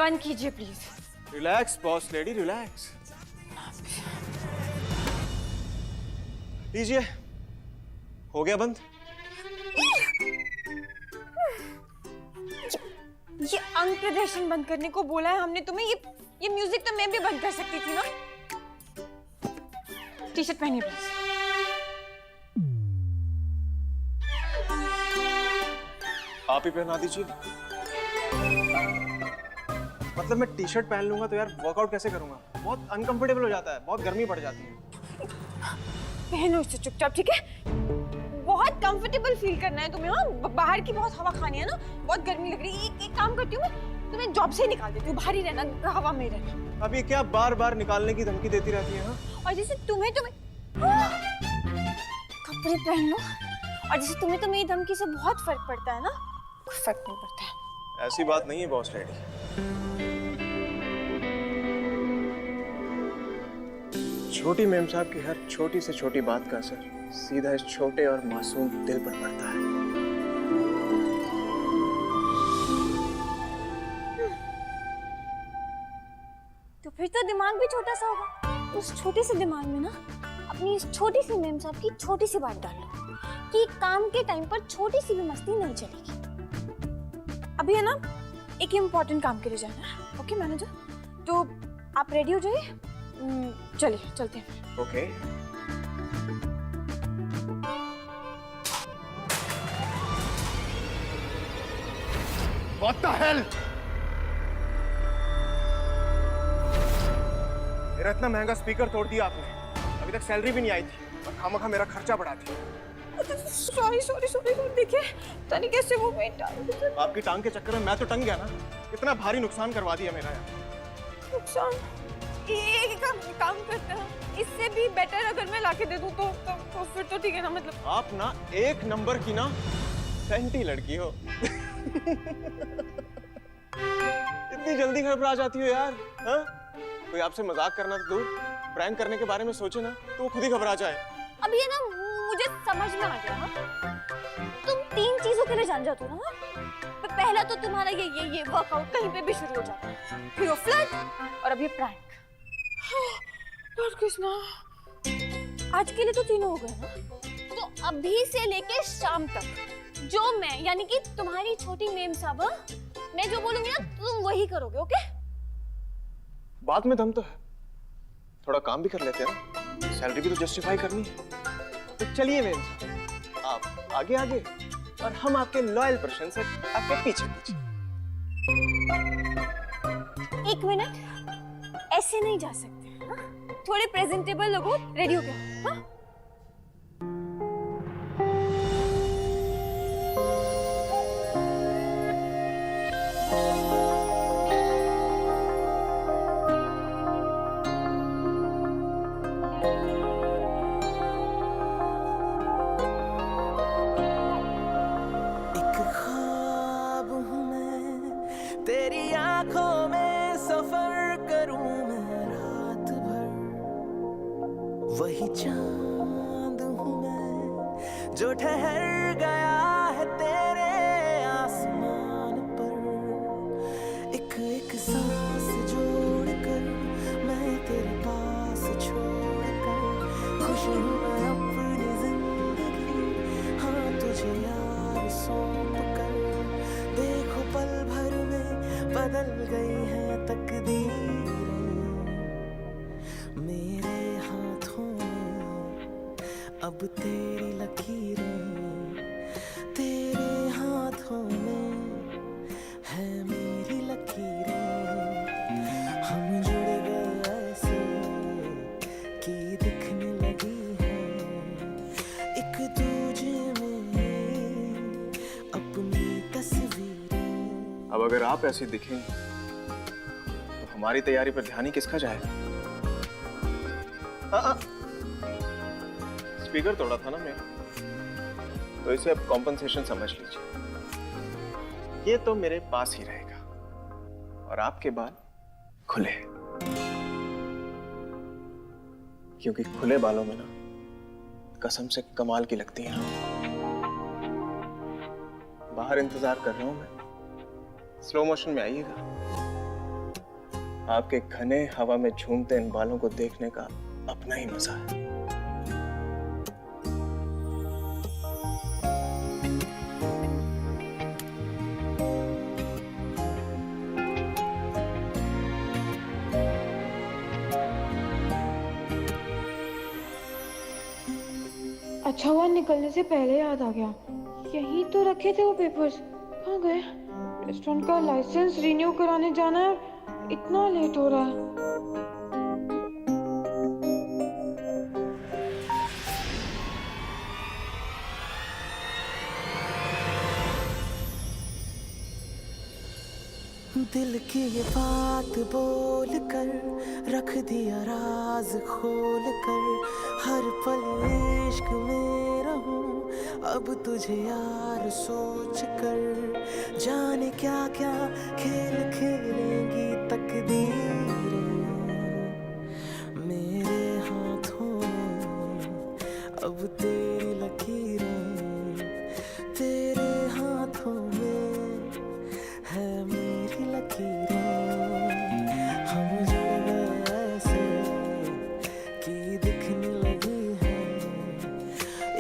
बंद कीजिए please. Relax boss lady, relax. लीजिए, हो गया बंद। ये अंग प्रदर्शन बंद करने को बोला है हमने तुम्हें। ये म्यूजिक तो मैं भी बंद कर सकती थी ना। टी शर्ट पहनिए प्लीज। आप ही पहना दीजिए। मतलब मैं टी शर्ट पहन लूंगा तो यार वर्कआउट कैसे करूंगा? बहुत अनकंफर्टेबल हो जाता है, बहुत गर्मी पड़ जाती है। पहनो इसे चुपचाप, ठीक है? बहुत कंफर्टेबल फील करना है तुम्हें। हाँ, बाहर की बहुत हवा खानी है ना, बहुत गर्मी लग रही है। एक काम करती हूँ मैं, तुम्हें जॉब से ही निकाल देती हूँ। बाहर ही रहना, हवा में रहना। अब ये क्या बार बार निकालने की धमकी देती रहती है? हाँ? और जैसे तुम्हें कपड़े पहन लो, और जैसे तुम्हें मेरी धमकी से बहुत फर्क पड़ता है ना, कोई फर्क नहीं पड़ता है। ऐसी बात नहीं है बॉस लेडी। छोटी मेम साहब की हर छोटी से छोटी बात का असर सीधा इस छोटे और मासूम दिल पर पड़ता है। तो फिर तो दिमाग भी छोटा सा होगा। उस छोटे से दिमाग में ना अपनी इस छोटी सी मेम साहब की छोटी सी बात डाल लो कि काम के टाइम पर छोटी सी भी मस्ती नहीं चलेगी। अभी है ना एक इम्पोर्टेंट काम के लिए जाना है। ओके मैनेजर, तो आप रेडी हो जाइए। चलिए चलते हैं। ओके। What the hell? मेरा इतना महंगा स्पीकर तोड़ दिया आपने। अभी तक सैलरी भी नहीं आई थी और खामखा मेरा खर्चा बढ़ा दिया। Sorry sorry sorry. देखिए तनी कैसे वो आपकी टांग के चक्कर में मैं तो टंग गया ना। इतना भारी नुकसान करवा दिया मेरा यार। नुकसान? एक काम करते हैं, इससे भी बेटर अगर मैं लाके दे दूं तो फिर तो ठीक है ना। मतलब आप ना एक नंबर की ना सेंटी लड़की हो। इतनी जल्दी घबरा जाती हो यार। हाँ? कोई आपसे मजाक करना तो दूर, प्रैंक करने के बारे में सोचे ना तो वो खुद ही घबरा जाए। अब ये ना मुझे समझ में आ गया। हाँ? तुम 3 चीजों के लिए जान जाते हो ना। पहला तो तुम्हारा ये वर्कआउट कहीं पे भी शुरू हो जाता है, फिर वो फ्लर्ट, और अब ये प्रैंक। लॉर्ड कृष्णा, आज के लिए तो 3 हो गए ना। तो अभी से लेके शाम तक जो मैं यानी कि तुम्हारी छोटी मेम साहब, मैं जो बोलूंगी ना तुम वही करोगे। ओके? बात में दम तो है, थोड़ा काम भी कर लेते हैं ना। सैलरी भी तो जस्टिफाई करनी है। तो चलिए मेम साहब, आप आगे आगे और हम आपके लॉयल प्रशंसक आपके पीछे पीछे। 1 मिनट, ऐसे नहीं जा सकते। हाँ? थोड़े प्रेजेंटेबल लोगो, रेडी हो गए? हाँ? तेरी आंखों में सफर करूं मैं रात भर, वही चांद हूं मैं जो ठहर गया है तेरे आसमान पर। एक एक सांस जोड़कर मैं तेरे पास छोड़कर खुश हूं मैं अपनी जिंदगी। हाँ तुझे यार सौंप कर, देखो पल भर में बदल गई है तकदीरें मेरे हाथों में। अब तेरी लकीरें तेरे हाथों में है मेरी लकीरें। हम जुड़ गए ऐसे कि दिखने लगी है एक दूजे में अपनी तस्वीरें। अब अगर आप ऐसे दिखेंगे तो हमारी तैयारी पर ध्यान ही किसका जाएगा? स्पीकर तोड़ा था ना मेरा, तो इसे अब कॉम्पनसेशन समझ लीजिए। ये तो मेरे पास ही रहेगा और आपके बाल खुले, क्योंकि खुले बालों में ना कसम से कमाल की लगती हैं। बाहर इंतजार कर रहा हूं मैं, स्लो मोशन में आइएगा। आपके घने हवा में झूमते इन बालों को देखने का अपना ही मजा है। अच्छा हुआ निकलने से पहले याद आ गया, यहीं तो रखे थे वो पेपर्स। कहाँ गए? रेस्टोरेंट का लाइसेंस रिन्यू कराने जाना है, इतना लेट हो रहा है। दिल की ये बात बोल कर रख दिया राज खोल कर, हर पल इश्क में रहूं अब तुझे यार सोच कर, जाने क्या क्या खेल खेलेंगी तकदीरें मेरे हाथों में, अब तेरी लकीरें तेरे हाथों में है मेरी लकीरें, हम जुड़ गए ऐसे कि दिखने लगी है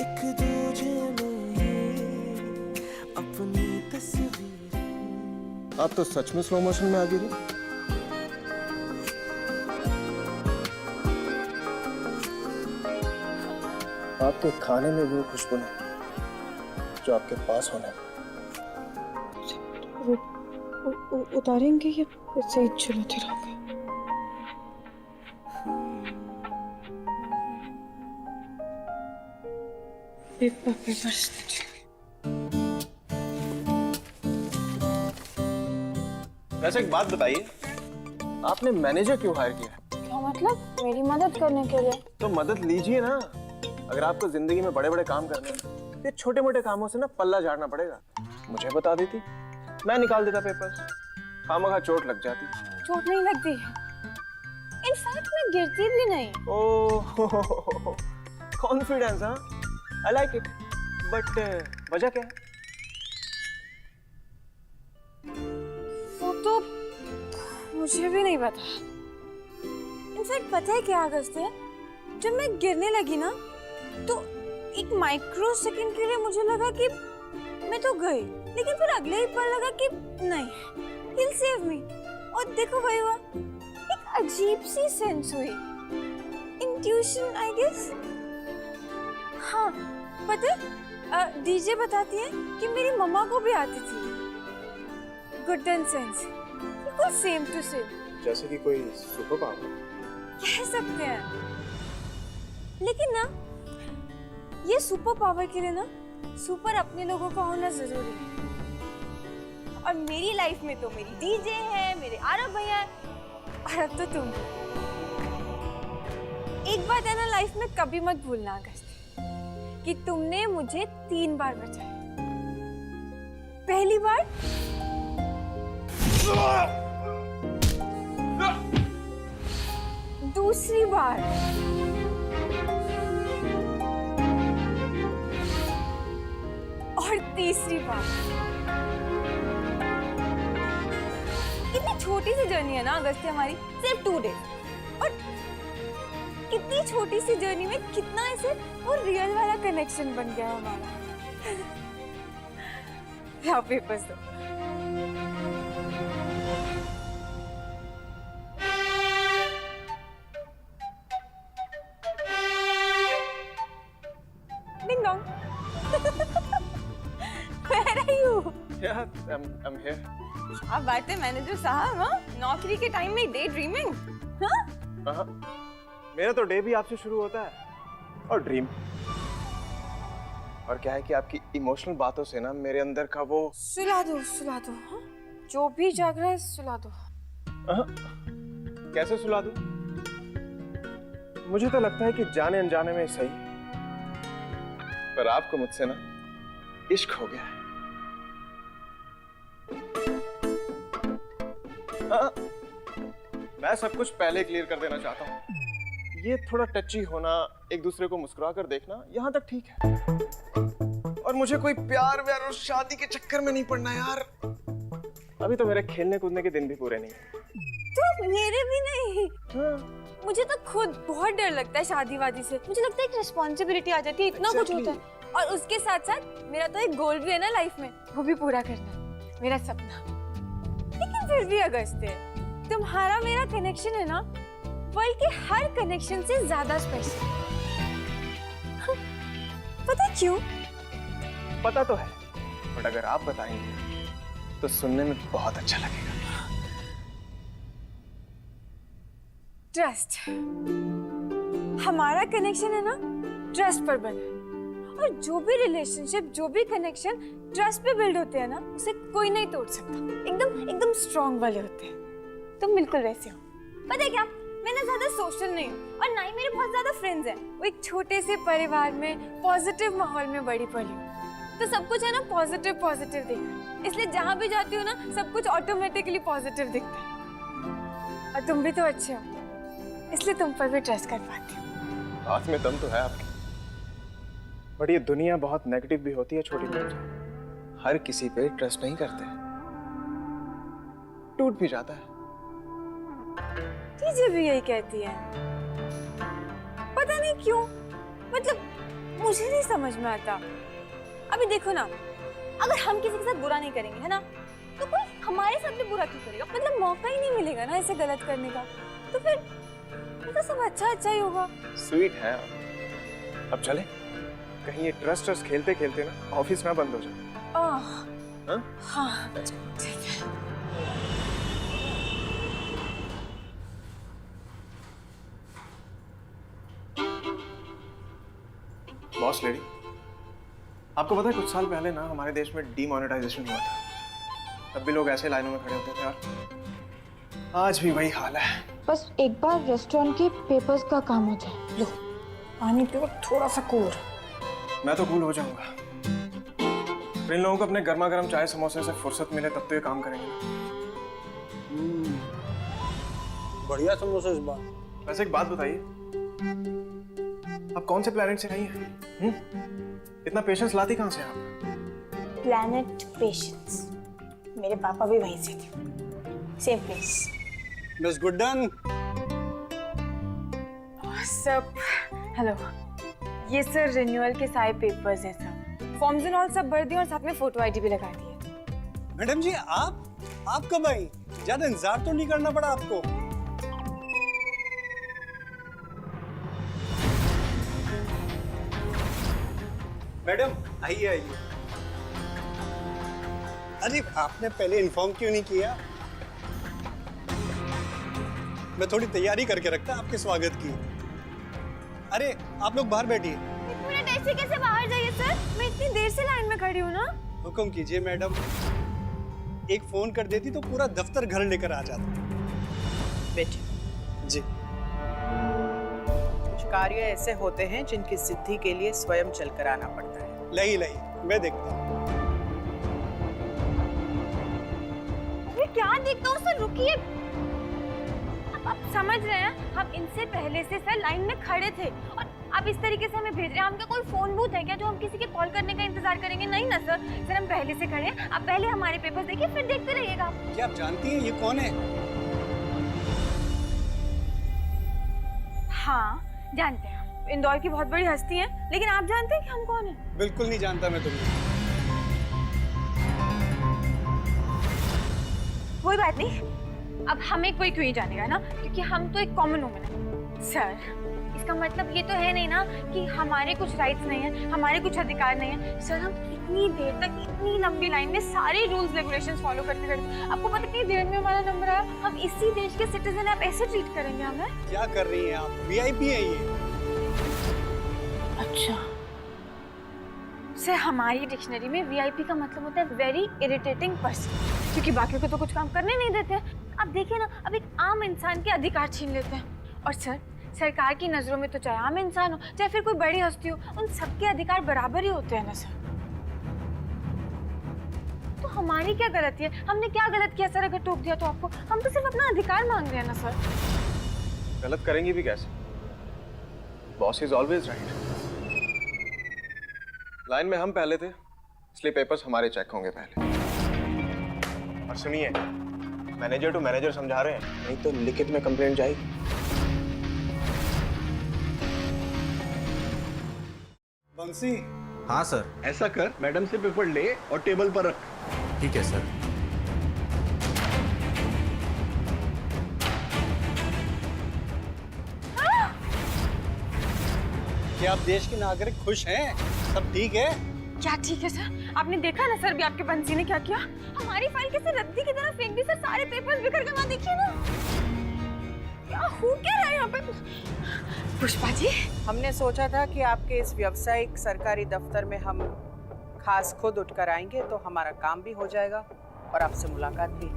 एक दूजे में ही अपनी तस्वीरें। आप तो सच में स्लो मोशन में आ गिरी। आपके खाने में वो खुशबू नहीं जो आपके पास होना है। उतारेंगे या ऐसे ही चलाते रहोगे? पेपर्स वैसे एक बात बताइए, आपने मैनेजर क्यों हायर किया है? क्या मतलब? मेरी मदद करने के लिए? तो मदद लीजिए ना। अगर आपको जिंदगी में बड़े बड़े काम करने हैं, ये छोटे मोटे कामों से ना पल्ला झाड़ना पड़ेगा। मुझे बता देती, मैं निकाल देता पेपर्स, खामखा चोट लग जाती। चोट नहीं लगती, इनफैक्ट मैं गिरती भी नहीं। ओह कॉन्फिडेंस, हाँ, आई लाइक इट। बट वजह क्या है? वो तो मुझे भी नहीं पता। इनफैक्ट पता है क्या अगस्त्य, जब मैं गिरने लगी ना तो एक माइक्रो सेकंड के लिए मुझे लगा कि मैं तो गई, लेकिन फिर अगले ही पल लगा कि नहीं, he'll save me। और देखो भाई हुआ, एक अजीब सी सेंस हुई, इंट्यूशन आई गेस। हाँ पता है, डीजे बताती है कि मेरी मम्मा को भी आती थी गुड एंड सेंस, बिल्कुल सेम टू सेम। जैसे कि कोई सुपर पावर कह सकते हैं, लेकिन ना ये सुपर पावर के लिए ना सुपर अपने लोगों का होना जरूरी है। और मेरी लाइफ में तो मेरी डीजे है, मेरे आरव भैया है, और अब तो तुम। एक बात है ना लाइफ में कभी मत भूलना अगस्त्य, कि तुमने मुझे 3 बार बचाया। पहली बार दूसरी बार और तीसरी बार। कितनी छोटी सी जर्नी है ना अगस्त्य हमारी, सिर्फ 2 डेज, और कितनी छोटी सी जर्नी में कितना ऐसे वो रियल वाला कनेक्शन बन गया हमारा। लाओ पेपर्स दो। Ding dong. Where are you? Yeah, I'm here. क्या बात है मैनेजर साहब, हाँ? नौकरी के टाइम में डे ड्रीमिंग, हाँ? हाँ, मेरा तो डे भी आपसे शुरू होता है, और ड्रीम। और क्या है कि आपकी इमोशनल बातों से ना मेरे अंदर का वो सुला दो, हाँ? जो भी जाग रहा है सुला दो। कैसे सुला दूं? मुझे तो लगता है कि जाने अनजाने में सही, पर आपको मुझसे ना इश्क हो गया है। मैं सब कुछ पहले क्लियर कर देना चाहता हूँ। ये थोड़ा टची होना, एक दूसरे को मुस्कुरा कर देखना, यहाँ तक ठीक है। और मुझे कोई प्यार व्यार और शादी के चक्कर में नहीं पड़ना यार। अभी तो मेरे खेलने कूदने के दिन भी पूरे नहीं है। तो मेरे भी नहीं। मुझे तो खुद बहुत डर लगता है शादी वादी से। मुझे लगता है एक रिस्पॉन्सिबिलिटी आ जाती है, इतना कुछ होता है। और उसके साथ साथ मेरा तो एक गोल भी है ना लाइफ में, वो भी पूरा करना, मेरा सपना। लेकिन फिर भी अगस्त है, तुम्हारा मेरा कनेक्शन है ना, वर्ल्ड के हर कनेक्शन से ज्यादा स्पेशल। पता क्यों? पता तो है, बट अगर आप बताएंगे तो सुनने में बहुत अच्छा लगेगा। ट्रस्ट। हमारा कनेक्शन है ना, ट्रस्ट पर बना है। और जो भी रिलेशनशिप, जो भी कनेक्शन ट्रस्ट पे बिल्ड होते हैं ना, उसे कोई नहीं तोड़ सकता। एकदम स्ट्रॉन्ग वाले होते हैं। तुम बिल्कुल वैसे हो। पता है क्या, मैं ना ज्यादा सोशल नहीं हूँ और ना ही मेरे बहुत ज्यादा फ्रेंड्स हैं। वो एक छोटे से परिवार में पॉजिटिव माहौल में बड़ी पली हूँ, तो सब कुछ है ना पॉजिटिव पॉजिटिव दिखता है। इसलिए जहाँ भी जाती हूँ ना, सब कुछ ऑटोमेटिकली पॉजिटिव दिखता है। और तुम भी तो अच्छे हो, इसलिए तुम पर भी ट्रस्ट कर पाती हूँ। बात में दम तो है आपकी, बट ये दुनिया बहुत नेगेटिव भी होती है छोटी मोटी। हर किसी पे ट्रस्ट नहीं करते, टूट भी जाता है। चीजें भी यही कहती है, पता नहीं क्यों। मतलब मुझे नहीं समझ में आता। अभी देखो ना, अगर हम किसी के साथ बुरा नहीं करेंगे है ना, तो कोई हमारे साथ भी बुरा क्यों करेगा? मतलब मौका ही नहीं मिलेगा ना ऐसे गलत करने का। तो फिर तो सब अच्छा ही होगा। स्वीट है आप। अब चले, कहीं ये ट्रस्ट खेलते खेलते ना ऑफिस ना बंद हो जाए। हाँ ठीक है। बॉस लेडी, आपको पता है कुछ साल पहले ना हमारे देश में डीमोनेटाइजेशन हुआ था। तब भी लोग ऐसे लाइनों में खड़े होते थे और आज भी वही हाल है। बस एक बार रेस्टोरेंट के पेपर्स का काम हो जाए। लो पानी पियो, थोड़ा सा कूल। मैं तो कूल हो जाऊंगा, फिर इन लोगों को अपने गर्मा गर्म चाय समोसे से फुर्सत मिले तब तो ये काम करेंगे। बढ़िया समोसा इस बार। वैसे एक बात बताइए, आप कौन से प्लेनेट से आई हैं? इतना पेशेंस लाती कहाँ से आप? प्लैनेट पेशेंस, मेरे पापा भी वहीं से थे, सेम प्लेस। मिस गुड्डन। सब हेलो, ये सर रिन्यूअल के सारे पेपर्स हैं, सब फॉर्म्स एंड ऑल सब भर दिए और साथ में फोटो आईडी भी लगा दी है। मैडम जी आप कब आई? ज्यादा इंतजार तो नहीं करना पड़ा आपको? मैडम आइए आइए। अरे आपने पहले इन्फॉर्म क्यों नहीं किया? मैं थोड़ी तैयारी करके रखता आपके स्वागत की। अरे आप लोग बाहर बैठिए। मिनट ऐसे कैसे बाहर जाइए सर? मैं इतनी देर से लाइन में खड़ी हूँ ना। हुक्म कीजिए मैडम। एक फोन कर देती तो पूरा दफ्तर घर लेकर आ जाता। बेटे जी। कुछ कार्य ऐसे होते हैं जिनकी सिद्धि के लिए स्वयं चलकर आना पड़ता है। लही मैं देखता हूँ। अरे क्या देखता हूँ सर, रुकिए। आप समझ रहे हैं, हम इनसे पहले से सर लाइन में खड़े थे और आप इस तरीके से हमें भेज रहे हैं। हम क्या कोई फोन बूथ है क्या जो हम किसी के कॉल करने का इंतजार करेंगे? नहीं ना सर, सर हम पहले से खड़े हैं। आप पहले हमारे पेपर्स देखिए, फिर देखते रहिएगा। क्या आप जानती हैं ये कौन है? हाँ जानते हैं, इंदौर की बहुत बड़ी हस्ती है। लेकिन आप जानते हैं कि हम कौन हैं? बिल्कुल नहीं जानता मैं तुम्हें। कोई बात नहीं, अब हमें कोई क्यों नहीं जानेगा ना, क्योंकि हम तो एक कॉमन वुमन है। सर इसका मतलब ये तो है नहीं ना कि हमारे कुछ राइट्स नहीं है, हमारे कुछ अधिकार नहीं है। सर हम इतनी देर तक इतनी लंबी लाइन में सारे रूल्स रेगुलेशंस फॉलो करते करते, आपको पता कितनी देर में हमारा नंबर आया। हम इसी देश के सिटीजन, आप ऐसे ट्रीट करेंगे हमें? क्या कर रही हैं आप? वीआईपी है ये। अच्छा सर, हमारी डिक्शनरी में वीआईपी का मतलब होता है वेरी इरिटेटिंग पर्सन, क्योंकि बाकियों को तो कुछ काम करने नहीं देते। आप देखिए ना, अब एक आम इंसान के अधिकार छीन लेते हैं। और सर सरकार की नजरों में तो चाहे आम इंसान हो चाहे फिर कोई बड़ी हस्ती हो, उन सबके अधिकार बराबर ही होते हैं ना सर। तो हमारी क्या गलती है? हमने क्या गलत किया सर अगर टोक दिया तो आपको? हम तो सिर्फ अपना अधिकार मांग रहे हैं ना सर। गलत करेंगी भी कैसे? Boss is always right. Line में हम पहले थे, इसलिए पेपर्स हमारे चेक होंगे पहले। और सुनिए, मैनेजर टू मैनेजर समझा रहे हैं, नहीं तो लिखित में कंप्लेंट जाएगी। बंसी, हाँ सर। ऐसा कर, मैडम से पेपर ले और टेबल पर रख। ठीक है सर। क्या आप देश के नागरिक खुश हैं? सब ठीक है? क्या ठीक है सर? आपने देखा ना सर भी आपके बंसी ने क्या किया? हमारी फाइल कैसे रद्दी की तरह फेंक दी सर, सारे पेपर्स बिखर गए, वहाँ देखिए ना। क्या हो क्या रहा है यहाँ पे? पुष्पा जी, हमने सोचा था कि आपके इस व्यावसायिक सरकारी दफ्तर में हम खास खुद उठकर आएंगे तो हमारा काम भी हो जाएगा और आपसे मुलाकात भी।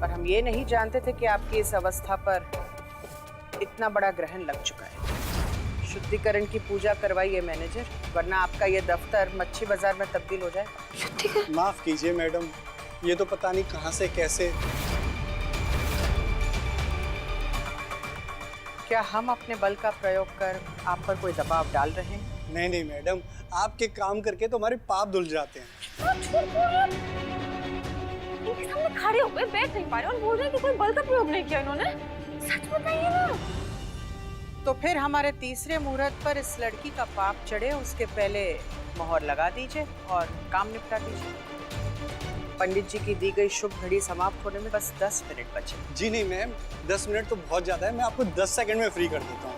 पर हम ये नहीं जानते थे कि आपकी इस अवस्था पर इतना बड़ा ग्रहण लग चुका है। शुद्धिकरण की पूजा करवाइए मैनेजर, वरना आपका ये दफ्तर मच्छी बाजार में तब्दील हो जाए। माफ कीजिए मैडम, ये तो पता नहीं कहां से कैसे। क्या हम अपने बल का प्रयोग कर आप पर कोई दबाव डाल रहे हैं? नहीं नहीं मैडम, आपके काम करके तो हमारे पाप धुल जाते हैं। इनके सामने खड़े हो गए, बैठ नहीं पा रहे और बोल रहे हैं कि कोई बल का प्रयोग नहीं किया इन्होंने। सच बताइए ना। तो फिर हमारे तीसरे मुहूर्त पर इस लड़की का पाप चढ़े उसके पहले मोहर लगा दीजिए और काम निपटा दीजिए। पंडित जी की दी गई शुभ घड़ी समाप्त होने में बस 10 मिनट बचे। जी नहीं मैम, 10 मिनट तो बहुत ज्यादा है, मैं आपको 10 सेकंड में फ्री कर देता हूँ।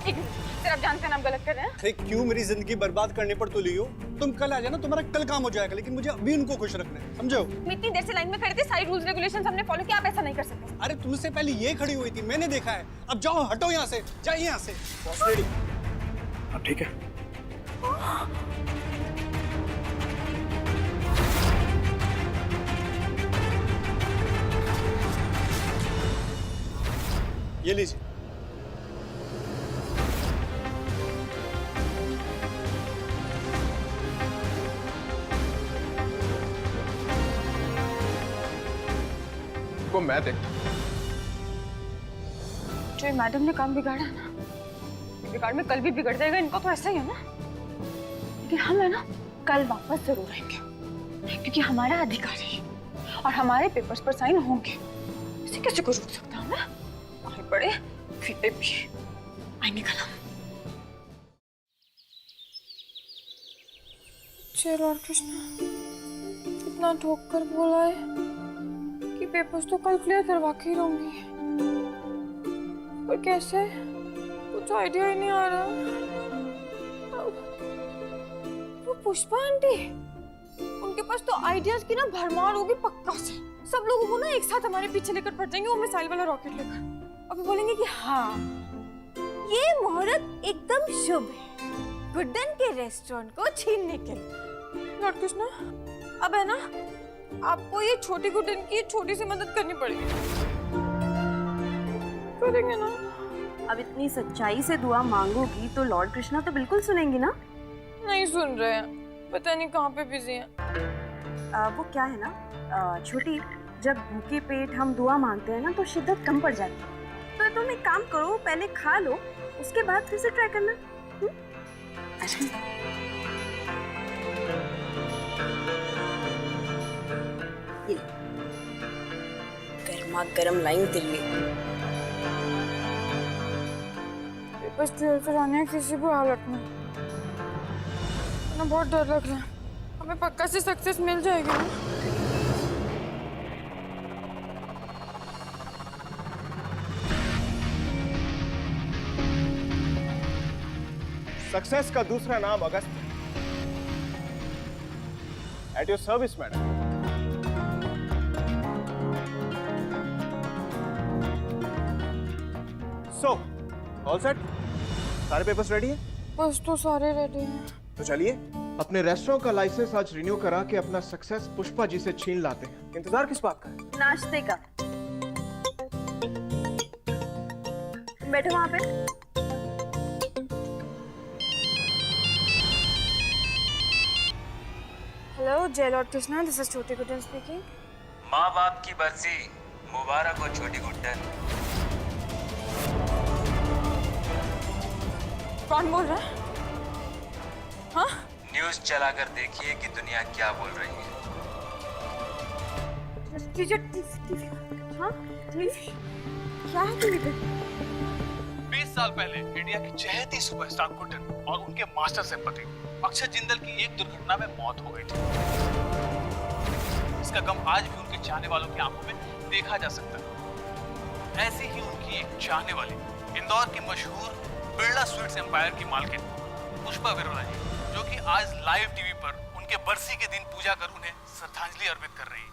एक मिनट, सर आप जानते हैं आप गलत कर रहे हैं। अरे क्यों मेरी जिंदगी बर्बाद करने पर तुली हो? तुम कल आ जाना, तुम्हारा कल काम हो जाएगा, लेकिन मुझे अभी उनको खुश रखना है, समझो? मैं इतनी देर से लाइन में खड़े थे, सारी रूल्स रेगुलेशंस हमने फॉलो किया, आप ऐसा नहीं कर सकते। अरे तुमसे पहले ये खड़ी हुई थी, मैंने देखा है। अब जाओ, हटो यहाँ से, जाइए यहाँ से। Boss ready? अब ठीक है। ये लीजिए। को मैं देखता। जो मैडम ने काम बिगाड़ा ना, बिगाड़ में कल भी बिगड़ जाएगा, इनको तो ऐसा ही है ना। लेकिन हम है ना, कल वापस जरूर आएंगे, क्योंकि हमारा अधिकार है और हमारे पेपर्स पर साइन होंगे। इसे कैसे कुछ रोक सकता है ना? आगे बढ़े फिर भी आएंगे कल हम। चलो कृष्णा, इतना ठोक कर बोला है कि पेपर्स तो कल क्लियर करवा के ही रहूंगी, पर कैसे? कुछ आइडिया ही नहीं आ रहा। वो पुष्पा आंटी, उनके पास तो आइडियाज की ना भरमार होगी पक्का से। सब लोगों को ना एक साथ हमारे पीछे लेकर पड़ जाएंगे, वो मिसाइल वाला रॉकेट लेकर। अभी बोलेंगे कि हाँ, ये मुहूर्त एकदम शुभ है गुड्डन के रेस्टोरेंट को छीनने के लिए। लॉर्ड कृष्णा, अब है ना, आपको ये छोटी गुड्डन की छोटी सी मदद करनी पड़ेगी। करेंगे ना? अब इतनी सच्चाई से दुआ मांगोगी तो लॉर्ड कृष्णा तो बिल्कुल सुनेंगे ना? नहीं सुन रहे हैं, पता नहीं कहाँ पे बिजी हैं। वो क्या है ना छोटी, जब भूखे पेट हम दुआ मांगते हैं ना तो शिद्दत कम पड़ जाती है। तो तुम एक काम करो, पहले खा लो, उसके बाद फिर से ट्राई करना। गर्मा गर्म लाइन दिल्ली। बस दिल से जाने किसी भी हालत में ना, बहुत डर लग रहा है। हमें पक्का से सक्सेस मिल जाएगी ना? सक्सेस का दूसरा नाम अगस्त है। At your service madam. So all set, सारे पेपर्स रेडी हैं? बस तो सारे रेडी हैं। तो चलिए अपने रेस्टोरेंट का लाइसेंस आज रिन्यू करा के अपना सक्सेस पुष्पा जी से छीन लाते हैं। इंतजार किस बात का है? नाश्ते का। बैठो वहां पे। हेलो जय लॉर्ड कृष्णा, दिस इज छोटी गुड्डन स्पीकिंग। माँ बाप की बरसी मुबारक हो छोटी गुड्डन। कौन बोल रहा है? हाँ? न्यूज़ चलाकर देखिए कि दुनिया क्या बोल रही है। Teacher TV. हाँ टीवी क्या है टीवी पे? 20 साल पहले इंडिया की चहेती सुपरस्टार गुड्डन और उनके मास्टर से पति अक्षय जिंदल की एक दुर्घटना में मौत हो गई थी। इसका गम आज भी उनके चाहने वालों की आंखों में देखा जा सकता है। ऐसी ही उनकी एक चाहने वाली इंदौर की मशहूर बिरला स्वीट्स एम्पायर की मालकिन पुष्पा विरोला जी, जो कि आज लाइव टीवी पर उनके बरसी के दिन पूजा कर उन्हें श्रद्धांजलि अर्पित कर रही है।